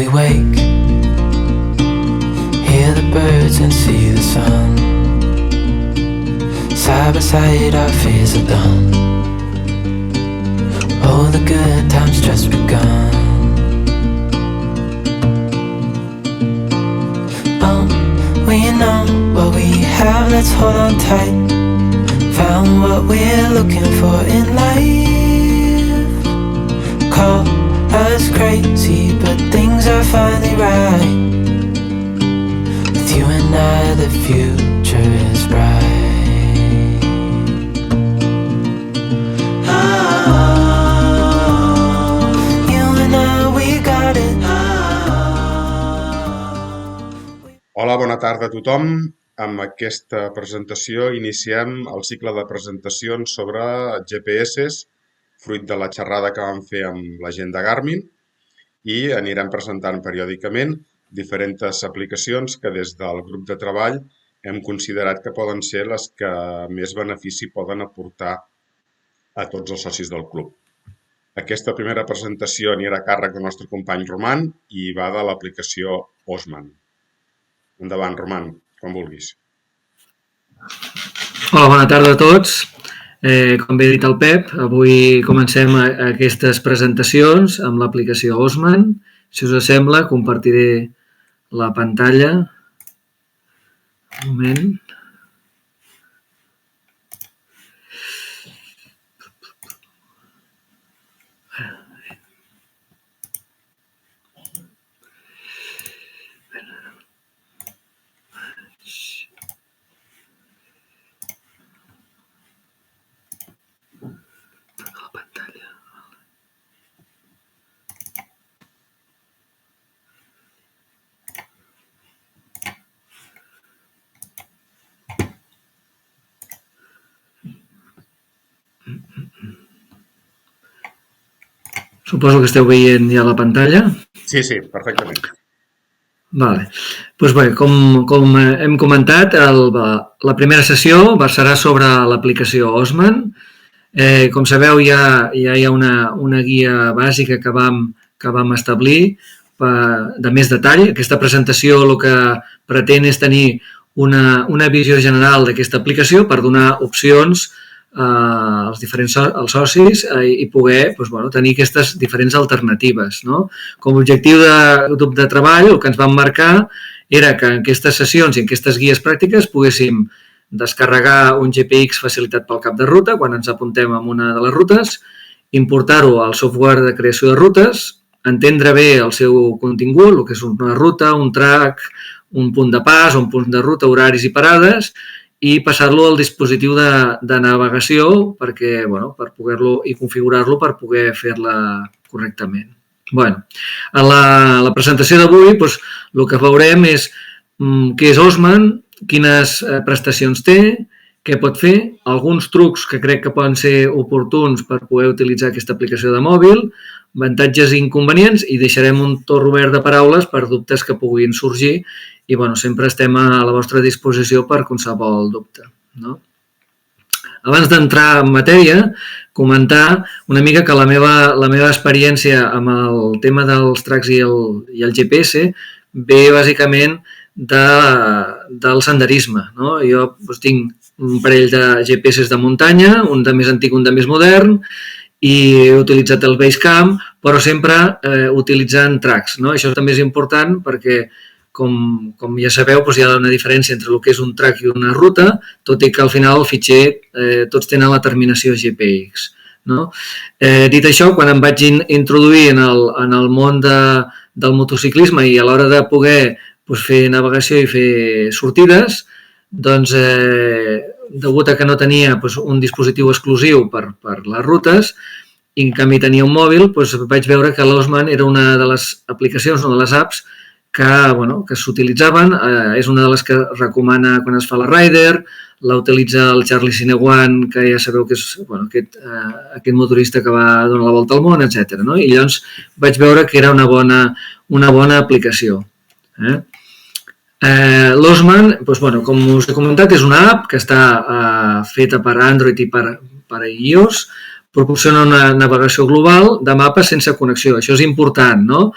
we wake, hear the birds and see the sun. Side by side our fears are done. Oh, the good times just begun. We know what we have, let's hold on tight. Found what we're looking for in life. Call us crazy, but things are finally right. With you and I, the future is bright. Oh, you and I, we got it. Hola, bona tarda a tothom. Amb aquesta presentació iniciem el cicle de presentacions sobre GPS, fruit de la xerrada que vam fer amb la gent de Garmin, i anirem presentant periòdicament diferents aplicacions que des del grup de treball hem considerat que poden ser les que més benefici poden aportar a tots els socis del club. Aquesta primera presentació anirà a càrrec del nostre company Roman i va de l'aplicació Osman. Endavant, Roman, quan vulguis. Hola, bona tarda a tots. Com bé ha dit el Pep, avui comencem aquestes presentacions amb l'aplicació Osman. Si us sembla, compartiré la pantalla. Un moment. Suposo que esteu veient ja la pantalla. Sí, perfectament. Vale. Doncs bé, com hem comentat, la primera sessió versarà sobre l'aplicació Osman. Com sabeu, ja hi ha una guia bàsica que vam establir de més detall. Aquesta presentació el que pretén és tenir una visió general d'aquesta aplicació per donar opcions als diferents socis i poder tenir aquestes diferents alternatives. Com a objectiu de grup de treball, el que ens vam marcar era que en aquestes sessions i en aquestes guies pràctiques poguéssim descarregar un GPX facilitat pel cap de ruta quan ens apuntem a una de les rutes, importar-ho al software de creació de rutes, entendre bé el seu contingut, el que és una ruta, un track, un punt de pas, un punt de ruta, horaris i parades, i passar-lo al dispositiu de navegació per poder-lo i configurar-lo per poder fer-la correctament. En la presentació d'avui el que veurem és què és Osman, quines prestacions té, què pot fer, alguns trucs que crec que poden ser oportuns per poder utilitzar aquesta aplicació de mòbil, avantatges i inconvenients, i deixarem un torn obert de paraules per dubtes que puguin sorgir i sempre estem a la vostra disposició per qualsevol dubte. Abans d'entrar en matèria, comentar una mica que la meva experiència amb el tema dels tracks i el GPS ve bàsicament del senderisme. Jo tinc un parell de GPS de muntanya, un de més antic, un de més modern, i he utilitzat el Basecamp, però sempre utilitzant tracks. Això també és important perquè, com ja sabeu, hi ha una diferència entre el que és un track i una ruta, tot i que al final el fitxer tots tenen la terminació GPX. Dit això, quan em vaig introduir en el món del motociclisme i a l'hora de poder fer navegació i fer sortides, doncs, degut a que no tenia un dispositiu exclusiu per les rutes i en canvi tenia un mòbil, vaig veure que l'Osman era una de les aplicacions, una de les apps que s'utilitzaven, és una de les que recomana quan es fa la Rider, la utilitza el Charlie Sinewan, que ja sabeu que és aquest motorista que va donar la volta al món, etc. I llavors vaig veure que era una bona aplicació. L'Osman, com us he comentat, és una app que està feta per Android i per iOS, proporciona una navegació global de mapes sense connexió. Això és important, no?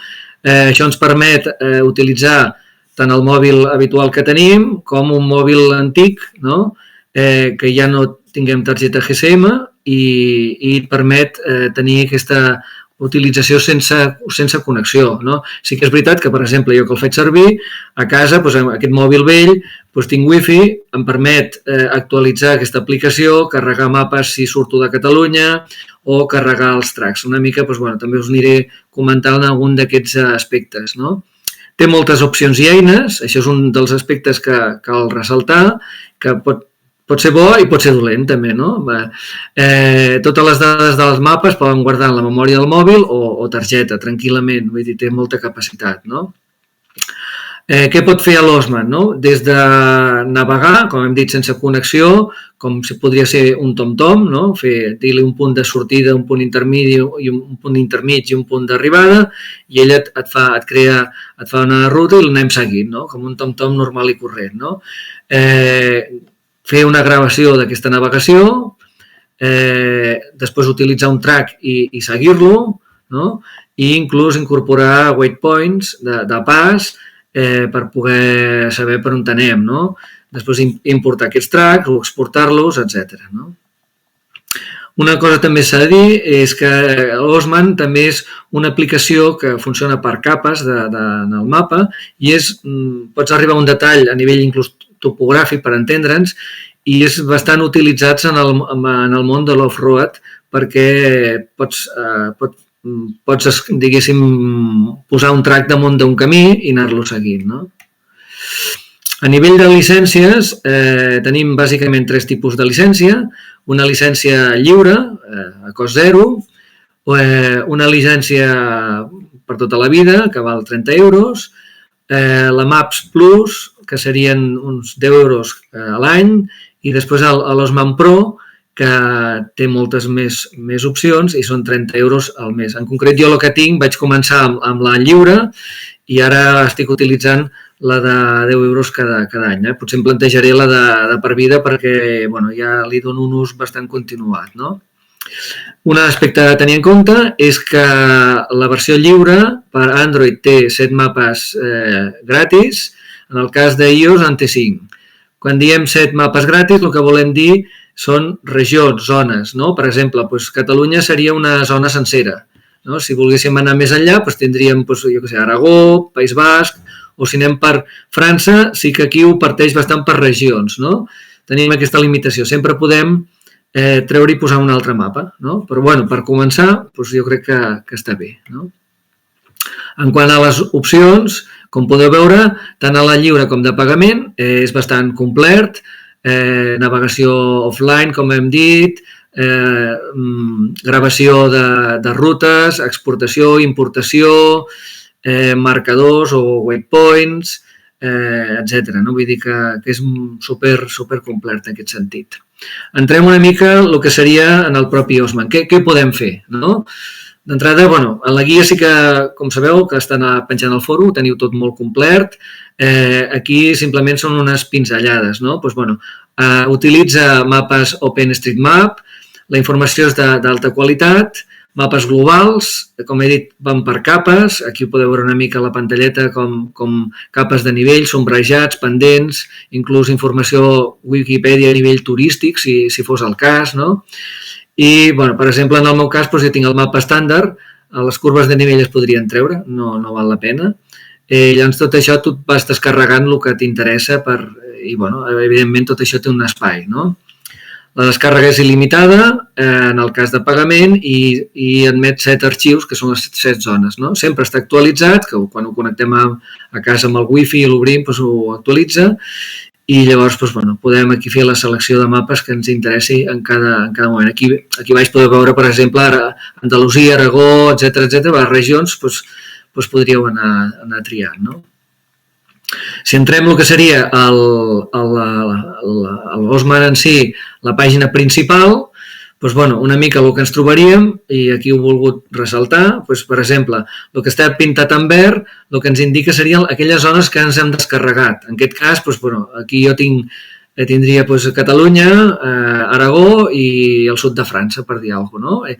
Això ens permet utilitzar tant el mòbil habitual que tenim com un mòbil antic, no? Que ja no tinguem targeta GSM i permet tenir aquesta utilització sense connexió. No? Sí que és veritat que, per exemple, jo que el faig servir, a casa, doncs, aquest mòbil vell, doncs, tinc wifi, em permet actualitzar aquesta aplicació, carregar mapes si surto de Catalunya o carregar els tracks. Una mica, doncs, bueno, també us aniré comentant algun d'aquests aspectes. No? Té moltes opcions i eines, això és un dels aspectes que cal ressaltar, que pot ser bo i pot ser dolent, també, no? Totes les dades dels mapes poden guardar en la memòria del mòbil o targeta, tranquil·lament, vull dir, té molta capacitat, no? Què pot fer l'Osman? No? Des de navegar, com hem dit, sense connexió, com podria ser un TomTom, no? Dir-li un punt de sortida, un punt intermedi i un punt intermig i un punt d'arribada, i ell et fa una ruta i l'anem seguint, no? Com un TomTom normal i corrent, no? Fer una gravació d'aquesta navegació, després utilitzar un track i seguir-lo, no? I inclús incorporar waypoints de pas per poder saber per on anem, no? Després importar aquests tracks o exportar-los, etc. No? Una cosa també s'ha de dir és que l'Osman també és una aplicació que funciona per capes en el mapa i pots arribar a un detall a nivell inclús topogràfic, per entendre'ns, i és bastant utilitzat en el món de l'off-road perquè pots, diguéssim, posar un track damunt d'un camí i anar-lo seguint. No? A nivell de llicències, tenim bàsicament 3 tipus de llicència. Una llicència lliure, a cost zero, una llicència per tota la vida, que val 30 euros, la Maps Plus, que serien uns 10 euros a l'any, i després l'Osman Pro, que té moltes més opcions i són 30 euros al mes. En concret, jo el que tinc, vaig començar amb la lliure i ara estic utilitzant la de 10 euros cada any. Potser em plantejaré la de per vida perquè ja li dono un ús bastant continuat. No? Un aspecte a tenir en compte és que la versió lliure per Android té 7 mapes gratis, en el cas d'iOS en té 5. Quan diem 7 mapes gratis, el que volem dir són regions, zones. No? Per exemple, Catalunya seria una zona sencera. No? Si volguéssim anar més enllà, tindríem Aragó, País Basc, o si anem per França, sí que aquí ho parteix bastant per regions. No? Tenim aquesta limitació. Sempre podem treure i posar un altre mapa. No? Però per començar, jo crec que està bé. No? En quant a les opcions, com podeu veure, tant a la lliure com de pagament, és bastant complet, navegació offline, com hem dit, gravació de rutes, exportació, importació, marcadors o waypoints, etc. Vull dir que és super complet en aquest sentit. Entrem una mica el que seria en el propi Osman. Què podem fer? D'entrada, en la guia sí que, com sabeu, que està penjant al foro, ho teniu tot molt complet. Aquí simplement són unes pinzellades. Utilitza mapes OpenStreetMap, la informació és d'alta qualitat, mapes globals, com he dit, van per capes, aquí podeu veure una mica la pantalleta com capes de nivell, sombrejats, pendents, inclús informació Wikipedia a nivell turístic, si fos el cas, no? I, per exemple, en el meu cas, jo tinc el mapa estàndard, les curves de nivell es podrien treure, no val la pena. Llavors, tot això tu vas descarregant el que t'interessa i, evidentment, tot això té un espai, no? La descàrrega és il·limitada, en el cas de pagament, i admet 7 arxius, que són les 7 zones, no? Sempre està actualitzat, que quan ho connectem a casa amb el wifi i l'obrim, ho actualitza, i llavors podem aquí fer la selecció de mapes que ens interessi en cada moment. Aquí baix podeu veure, per exemple, Andalusia, Aragó, etc. Les regions podríeu anar triant. No? Si entrem el que seria l'Osman en si, la pàgina principal, una mica el que ens trobaríem, i aquí ho he volgut ressaltar, per exemple, el que està pintat en verd, el que ens indica serien aquelles zones que ens hem descarregat. En aquest cas, aquí jo tindria Catalunya, Aragó i el sud de França, per dir alguna cosa.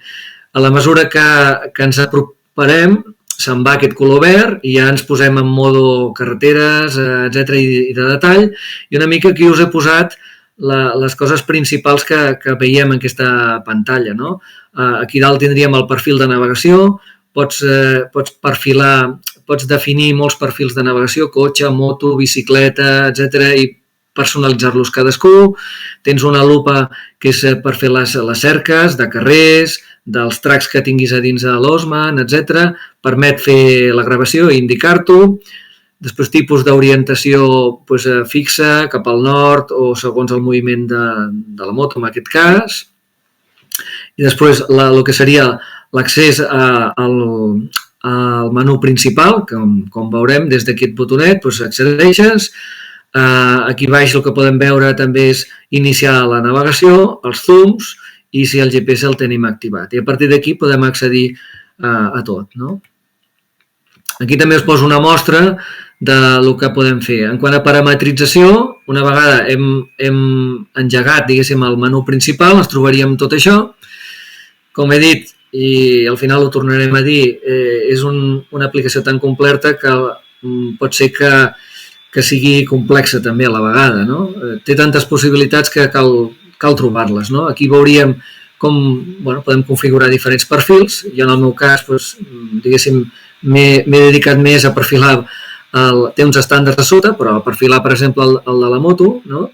A la mesura que ens aproparem, se'n va aquest color verd i ja ens posem en modo carreteres, etc i de detall. I una mica aquí us he posat les coses principals que veiem en aquesta pantalla. No? Aquí dalt tindríem el perfil de navegació, pots perfilar, pots definir molts perfils de navegació, cotxe, moto, bicicleta, etc i personalitzar-los cadascú. Tens una lupa que és per fer les cerques de carrers, dels tracks que tinguis a dins de l'Osman, etc. Permet fer la gravació i indicar-t'ho. Després tipus d'orientació fixa, cap al nord o segons el moviment de la moto, en aquest cas. I després el que seria l'accés al menú principal, com veurem des d'aquest botonet, accedeixes. Aquí baix el que podem veure també és iniciar la navegació, els zooms i si el GPS el tenim activat. I a partir d'aquí podem accedir a tot. No? Aquí també us poso una mostra del que podem fer. En quant a parametrització, una vegada hem engegat, diguéssim, el menú principal, ens trobaríem tot això. Com he dit, i al final ho tornarem a dir, és una aplicació tan completa que pot ser que sigui complexa també a la vegada. No? Té tantes possibilitats que cal trobar-les. No? Aquí veuríem com podem configurar diferents perfils. Jo en el meu cas, diguéssim, m'he dedicat més a perfilar, té uns estàndards a sota, però a perfilar, per exemple, el de la moto, no?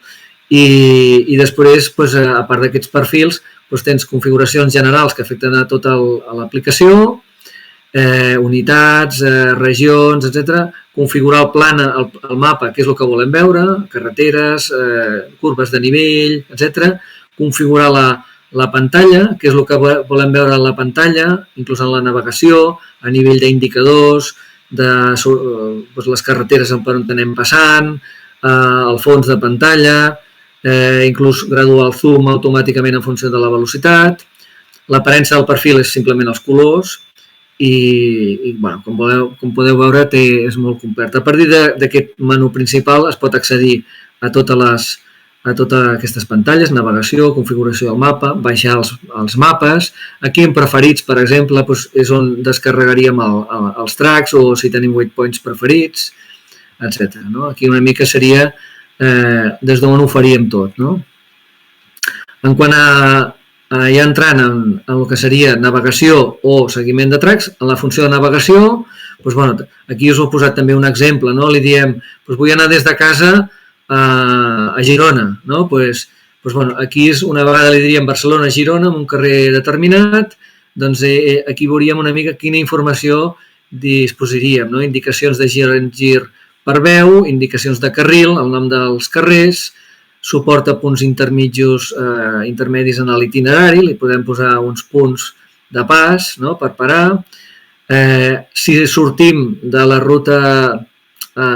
I després, a part d'aquests perfils, tens configuracions generals que afecten a tota l'aplicació, unitats, regions, etc. Configurar el mapa, que és el que volem veure, carreteres, curves de nivell, etc. Configurar la pantalla, que és el que volem veure a la pantalla, inclús en la navegació, a nivell d'indicadors, les carreteres per on anem passant, el fons de pantalla, inclús graduar el zoom automàticament en funció de la velocitat. L'aparença del perfil és simplement els colors i com podeu veure, és molt complet. A partir d'aquest menú principal es pot accedir a totes aquestes pantalles, navegació, configuració del mapa, baixar els mapes. Aquí en preferits, per exemple, és on descarregaríem els tracks o si tenim waypoints preferits, etc. Aquí una mica seria des d'on ho faríem tot. En quant a ja entrant en el que seria navegació o seguiment de tracks, en la funció de navegació, aquí us he posat també un exemple, li diem, vull anar des de casa a Girona, aquí una vegada li diríem Barcelona-Girona en un carrer determinat, doncs aquí veuríem una mica quina informació disposaríem, indicacions de gir en gir per veu, indicacions de carril, el nom dels carrers, suport a punts intermedis en l'itinerari, li podem posar uns punts de pas per parar. Si sortim de la ruta,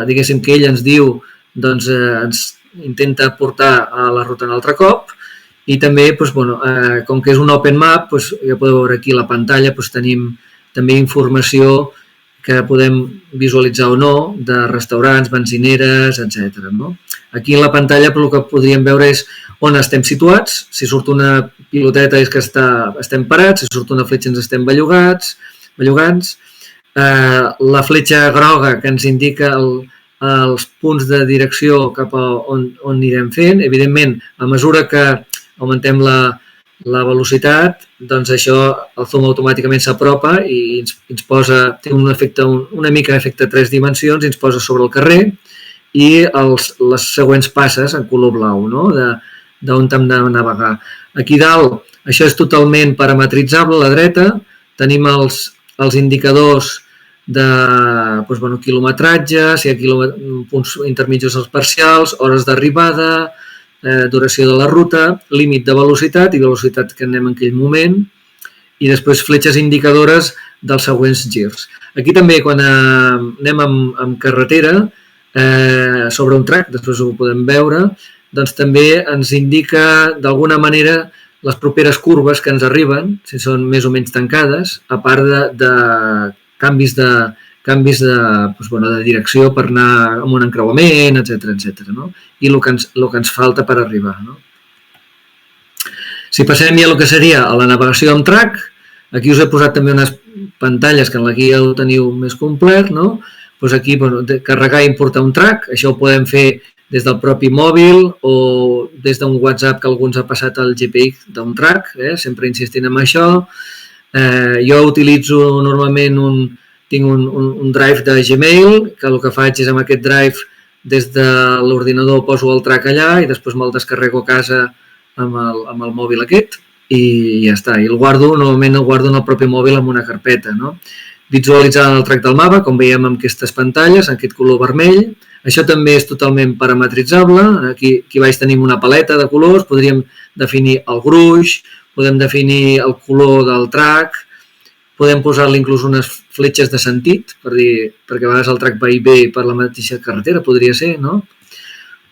diguéssim, que ell ens diu, doncs ens intenta portar a la ruta un altre cop i també, com que és un open map, ja podeu veure aquí a la pantalla, tenim també informació que podem visualitzar o no de restaurants, benzineres, etc. Aquí a la pantalla el que podríem veure és on estem situats. Si surt una piloteta és que estem parats, si surt una fletxa ens estem bellugats. La fletxa groga que ens indica els punts de direcció cap a on anirem fent. Evidentment, a mesura que augmentem la velocitat, doncs això, el zoom automàticament s'apropa i ens posa, té un efecte, una mica d'efecte 3 dimensions, i ens posa sobre el carrer i les següents passes en color blau, d'on hem de navegar. Aquí dalt, això és totalment parametritzable, a la dreta, tenim els indicadors de quilometratge, si hi ha punts intermitjos als parcials, hores d'arribada, duració de la ruta, límit de velocitat i velocitat que anem en aquell moment i després fletxes indicadores dels següents girs. Aquí també quan anem amb carretera sobre un track, després ho podem veure, doncs també ens indica d'alguna manera les properes curves que ens arriben, si són més o menys tancades, a part de canvis de direcció per anar amb un encreuament, etc. I el que ens falta per arribar. Si passem ja el que seria a la navegació amb track, Aquí us he posat també unes pantalles que en la guia ho teniu més complet, no? Doncs aquí carregar i importar un track, això ho podem fer des del propi mòbil o des d'un WhatsApp que algú ens ha passat al GPX d'un track, sempre insistint en això. Jo utilitzo normalment tinc un drive de Gmail, que el que faig és amb aquest drive des de l'ordinador poso el track allà i després me'l descarrego a casa amb el mòbil aquest i ja està. I normalment el guardo en el propi mòbil amb una carpeta, no? Visualitzant el track del mapa, com veiem amb aquestes pantalles, en aquest color vermell. Això també és totalment parametritzable. Aquí baix tenim una paleta de colors, podríem definir el gruix, podem definir el color del track, podem posar-li inclús unes fletxes de sentit, perquè a vegades el track va i ve per la mateixa carretera, podria ser, no?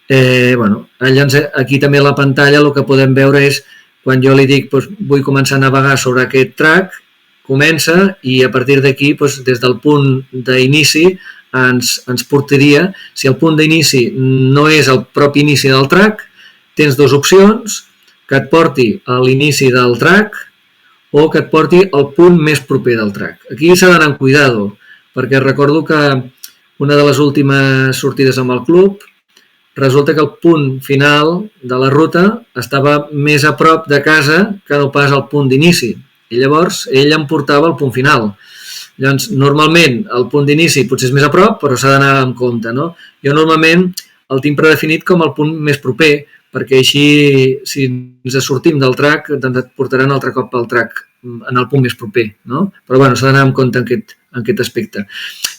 Llavors, aquí també a la pantalla el que podem veure és, quan jo li dic vull començar a navegar sobre aquest track, comença i a partir d'aquí, des del punt d'inici, ens portaria, si el punt d'inici no és el propi inici del track, tens dues opcions, que et porti a l'inici del track o que et porti al punt més proper del track. Aquí s'ha d'anar amb cuidado, perquè recordo que una de les últimes sortides amb el club resulta que el punt final de la ruta estava més a prop de casa que no pas al punt d'inici. I llavors ell em portava al punt final. Llavors, normalment el punt d'inici potser és més a prop, però s'ha d'anar amb compte, no? Jo normalment el tinc predefinit com el punt més proper, perquè així, si ens sortim del track, doncs et portaran altre cop al track en el punt més proper, no? Però bueno, s'ha d'anar amb compte en aquest aspecte.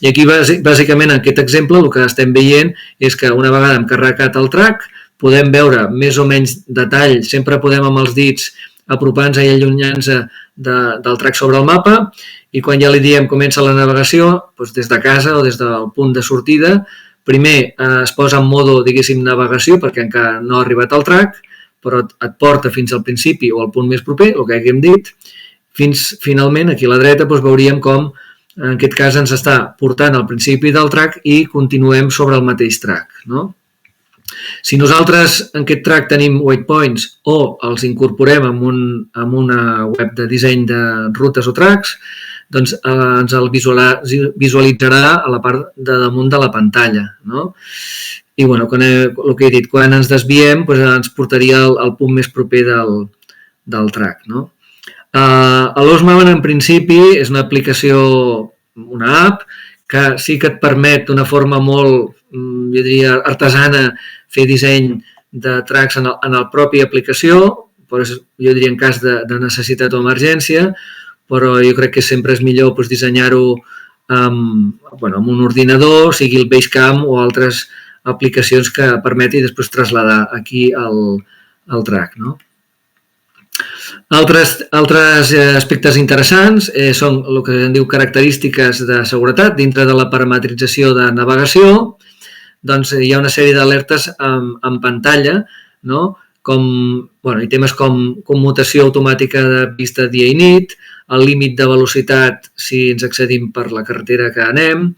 I aquí, bàsicament, en aquest exemple, el que estem veient és que una vegada hem carregat el track, podem veure més o menys detall, sempre podem amb els dits apropar-nos i allunyar-nos del track sobre el mapa, i quan ja li diem comença la navegació, doncs des de casa o des del punt de sortida, primer es posa en modo, diguéssim, navegació, perquè encara no ha arribat al track, però et porta fins al principi o al punt més proper, el que haguem dit, fins finalment, aquí a la dreta, doncs veuríem com en aquest cas ens està portant al principi del track i continuem sobre el mateix track, no? Si nosaltres en aquest track tenim waypoints o els incorporem en una web de disseny de rutes o tracks, doncs ens el visualitzarà a la part de damunt de la pantalla, no? I bueno, el que he dit, quan ens desviem ens portaria al punt més proper del track, no? L'Osman en principi és una aplicació, una app, que sí que et permet d'una forma molt, jo diria, artesana fer disseny de tracks en la pròpia aplicació, jo diria en cas de necessitat o emergència, però jo crec que sempre és millor dissenyar-ho amb un ordinador, sigui el Basecamp o altres aplicacions que permeti després traslladar aquí el track, no? Altres aspectes interessants són el que en diu característiques de seguretat. Dintre de la parametrització de navegació, doncs hi ha una sèrie d'alertes en pantalla, no? I temes com commutació automàtica de vista dia i nit, el límit de velocitat si ens accedim per la carretera que anem,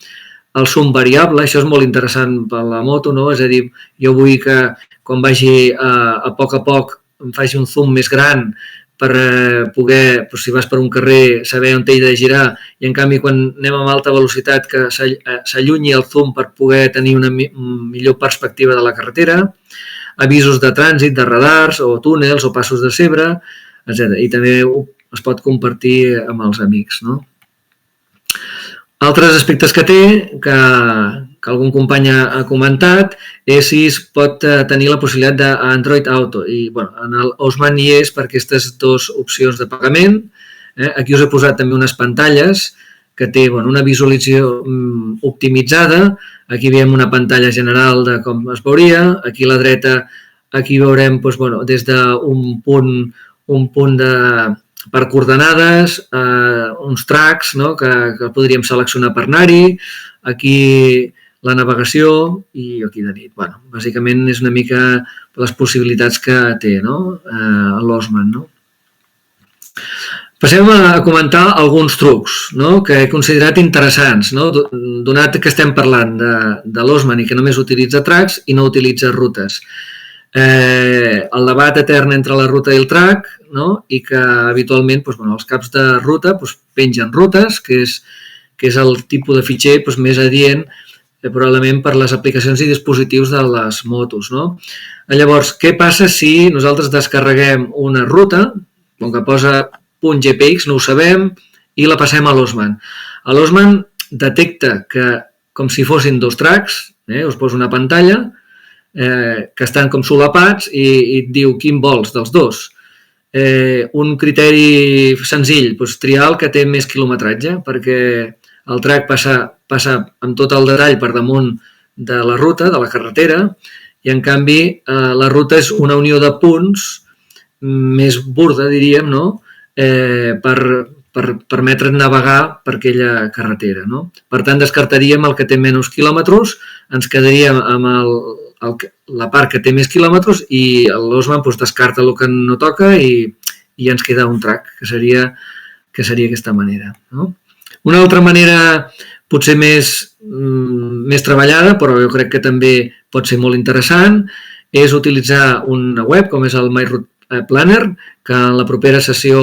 el zoom variable, això és molt interessant per la moto, no? És a dir, jo vull que quan vagi a poc em faci un zoom més gran per poder, si vas per un carrer, saber on he de girar, i en canvi quan anem amb alta velocitat que s'allunyi el zoom per poder tenir una millor perspectiva de la carretera, avisos de trànsit, de radars o túnels o passos de zebra, etc. I també es pot compartir amb els amics, no? Altres aspectes que té, que algun company ha comentat, és si es pot tenir la possibilitat d'Android Auto. I en l'Osman hi és per aquestes dues opcions de pagament. Aquí us he posat també unes pantalles que té una visualització optimitzada. Aquí veiem una pantalla general de com es veuria. Aquí a la dreta aquí veurem des d'un punt per coordenades, uns tracks que podríem seleccionar per anar-hi, aquí la navegació i aquí de nit. Bàsicament és una mica les possibilitats que té l'Osman. Passem a comentar alguns trucs que he considerat interessants, donat que estem parlant de l'Osman i que només utilitza tracks i no utilitza rutes. el debat etern entre la ruta i el track, no? I que habitualment els caps de ruta pengen rutes, que és el tipus de fitxer més adient probablement per les aplicacions i dispositius de les motos. No? Llavors, què passa si nosaltres descarreguem una ruta, com que posa .gpx, no ho sabem, i la passem a l'Osman. L'Osman detecta que, com si fossin dos tracks, us posa una pantalla, que estan com solapats i et diu quin vols dels dos. Un criteri senzill, triar el que té més quilometratge, perquè el track passa amb tot el detall per damunt de la ruta, de la carretera, i en canvi la ruta és una unió de punts més burda, diríem, no? Per permetre't navegar per aquella carretera. No? Per tant, descartaríem el que té menys quilòmetres, ens quedaríem amb la part que té més quilòmetres i l'Osman descarta el que no toca i ens queda un track, que seria aquesta manera. No? Una altra manera potser més treballada, però jo crec que també pot ser molt interessant, és utilitzar una web com és el MyRoute Planner, que en la propera sessió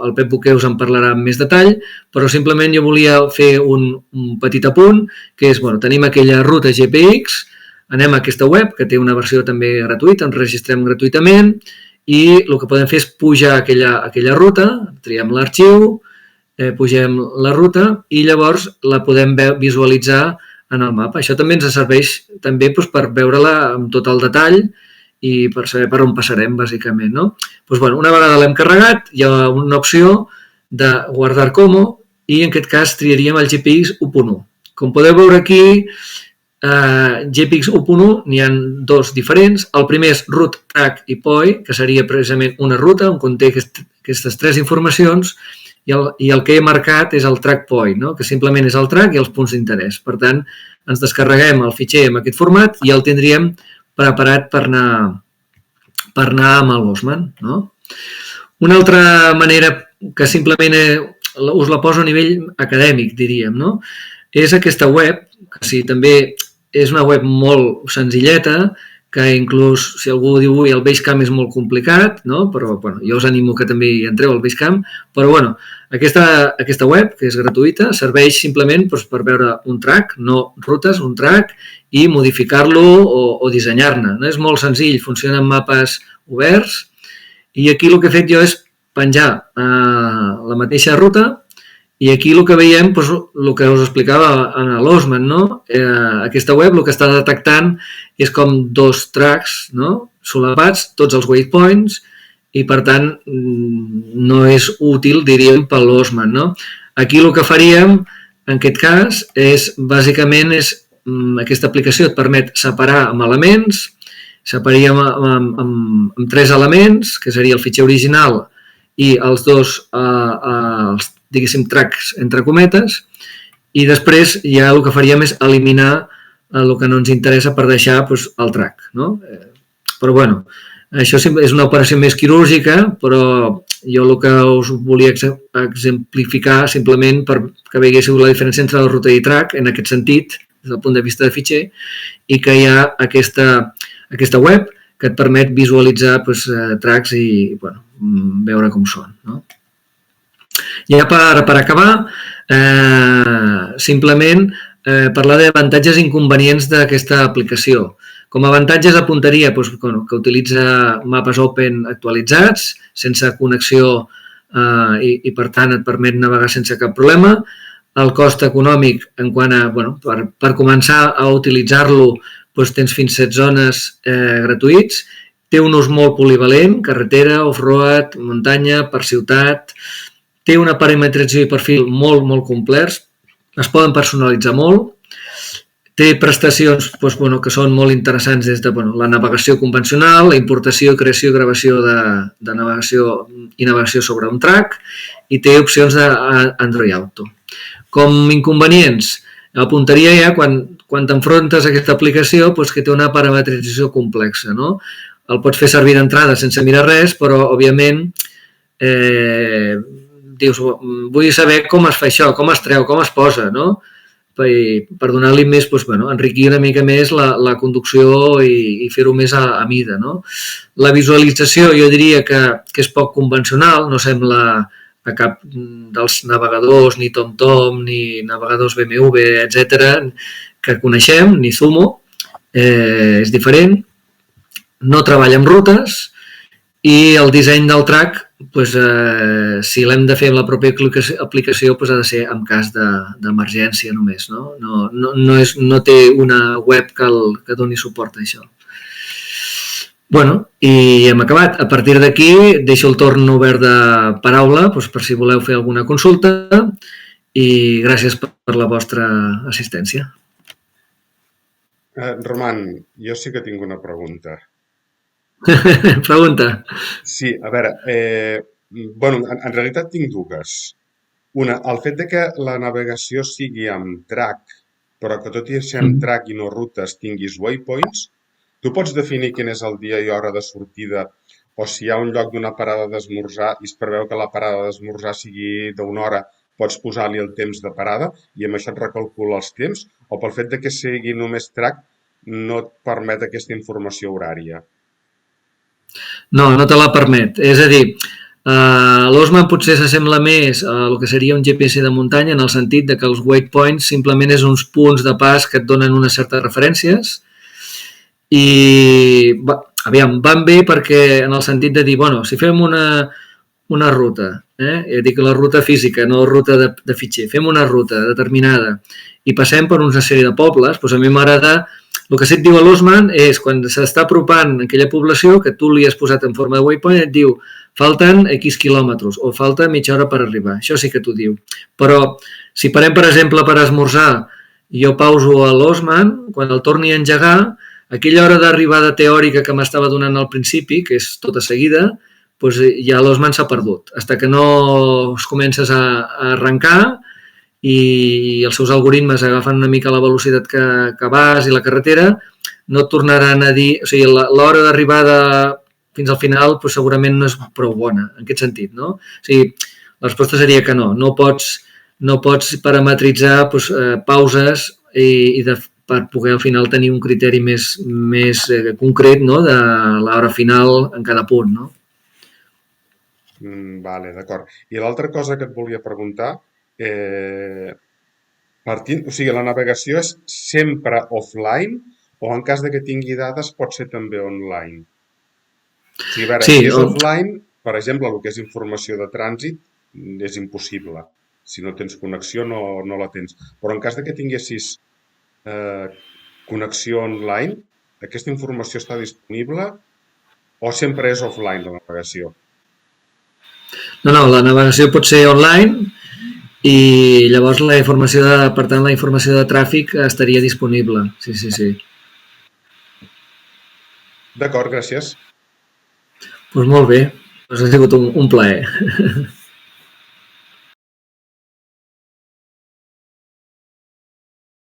el Pep Boqueus en parlarà amb més detall, però simplement jo volia fer un petit apunt, que és, tenim aquella ruta GPX, anem a aquesta web, que té una versió també gratuïta, ens registrem gratuïtament, i el que podem fer és pujar aquella ruta, triem l'arxiu, pugem la ruta i llavors la podem visualitzar en el mapa. Això també ens serveix també per veure-la amb tot el detall i per saber per on passarem, bàsicament. No? Una vegada l'hem carregat, hi ha una opció de guardar como i en aquest cas triaríem el GPX 1.1. Com podeu veure aquí, GPX 1.1 n'hi ha dos diferents. El primer és Route, Track i POI, que seria precisament una ruta on conté aquestes tres informacions, i el que he marcat és el track point, no? Que simplement és el track i els punts d'interès. Per tant, ens descarreguem el fitxer en aquest format i el tindríem preparat per anar amb l'Osman. No? Una altra manera que simplement us la poso a nivell acadèmic, diríem, no? És aquesta web, que sí, també és una web molt senzilleta, que inclús, si algú diu el Basecamp és molt complicat, no? Però jo us animo que també hi entreu al Basecamp, però aquesta web, que és gratuïta, serveix simplement per veure un track, no rutes, un track, i modificar-lo o dissenyar-ne. És molt senzill, funciona amb mapes oberts, i aquí el que he fet jo és penjar la mateixa ruta, i aquí el que veiem, el que us explicava en l'Osman, no? Aquesta web el que està detectant és com dos tracks, no? Solapats, tots els waypoints, i per tant no és útil, diríem, per l'Osman. No? Aquí el que faríem, en aquest cas, és bàsicament aquesta aplicació et permet separar amb elements, separaríem amb tres elements, que seria el fitxer original i els dos diguéssim, tracks entre cometes, i després ja el que faríem és eliminar el que no ens interessa per deixar el track. No? Però això és una operació més quirúrgica, però jo el que us volia exemplificar simplement perquè veiéssiu la diferència entre la ruta i track en aquest sentit, des del punt de vista de fitxer, i que hi ha aquesta web que et permet visualitzar tracks i veure com són. No? Ja per acabar, simplement parlar d'avantatges i inconvenients d'aquesta aplicació. Com a avantatges apuntaria que utilitza mapes open actualitzats, sense connexió i per tant et permet navegar sense cap problema. El cost econòmic en quant a, per començar a utilitzar-lo tens fins 7 zones gratuïts. Té un ús molt polivalent, carretera, off-road, muntanya, per ciutat. Té una parametrització i perfil molt, molt complets. Es poden personalitzar molt. Té prestacions que són molt interessants des de la navegació convencional, la importació, creació i gravació de navegació i navegació sobre un track, i té opcions d'Android Auto. Com inconvenients, apuntaria ja quan t'enfrontes a aquesta aplicació que té una parametrització complexa. No? El pots fer servir d'entrada sense mirar res, però òbviament dius, vull saber com es fa això, com es treu, com es posa, no? per donar-li més, doncs, bueno, enriquir una mica més la conducció i fer-ho més a mida, no? La visualització jo diria que és poc convencional, no sembla a cap dels navegadors, ni TomTom, ni navegadors BMW, etc que coneixem, ni Zumo, és diferent, no treballa amb rutes i el disseny del track, doncs, si l'hem de fer amb la pròpia aplicació, doncs ha de ser en cas d'emergència només, no? No té una web que doni suport a això. Bueno, i hem acabat. A partir d'aquí deixo el torn obert de paraula doncs per si voleu fer alguna consulta i gràcies per la vostra assistència. Roman, jo sí que tinc una pregunta. Pregunta. Sí, a veure, bueno, en realitat tinc dues. Una, el fet de que la navegació sigui amb track, però que tot i ser amb track i no rutes tinguis waypoints, tu pots definir quin és el dia i hora de sortida o si hi ha un lloc d'una parada d'esmorzar i es preveu que la parada d'esmorzar sigui d'una hora, pots posar-li el temps de parada i amb això et recalcula els temps, o pel fet de que sigui només track no et permet aquesta informació horària? No te la permet. És a dir, l'Osman potser s'assembla més a el que seria un GPS de muntanya en el sentit de que els waypoints simplement és uns punts de pas que et donen unes certes referències i, aviam, van bé perquè en el sentit de dir, bueno, si fem una ruta, ja dic la ruta física, no ruta de fitxer, fem una ruta determinada i passem per una sèrie de pobles, doncs a mi m'agrada. El que sí et diu l'Osman és quan s'està apropant a aquella població que tu li has posat en forma de waypoint, et diu falten X quilòmetres o falta mitja hora per arribar. Això sí que t'ho diu. Però si parem, per exemple, per esmorzar i jo pauso a l'Osman, quan el torni a engegar, aquella hora d'arribada teòrica que m'estava donant al principi, que és tota seguida, doncs ja l'Osman s'ha perdut. Fins que no es comences a arrencar i els seus algoritmes agafen una mica la velocitat que vas i la carretera, no et tornaran a dir... O sigui, l'hora d'arribada fins al final doncs, segurament no és prou bona, en aquest sentit, no? O sigui, la resposta seria que no. No pots parametritzar doncs, pauses per poder al final tenir un criteri més concret, no? De l'hora final en cada punt, no? Vale, d'acord. I l'altra cosa que et volia preguntar, o sigui, la navegació és sempre offline o en cas de que tingui dades pot ser també online? O sigui, a veure, si és offline, per exemple, el que és informació de trànsit és impossible. Si no tens connexió no la tens. Però en cas de que tinguessis connexió online, aquesta informació està disponible o sempre és offline la navegació? No, la navegació pot ser online i llavors per tant la informació de tràfic estaria disponible. Sí. D'acord, gràcies. Doncs molt bé, ha sigut un plaer.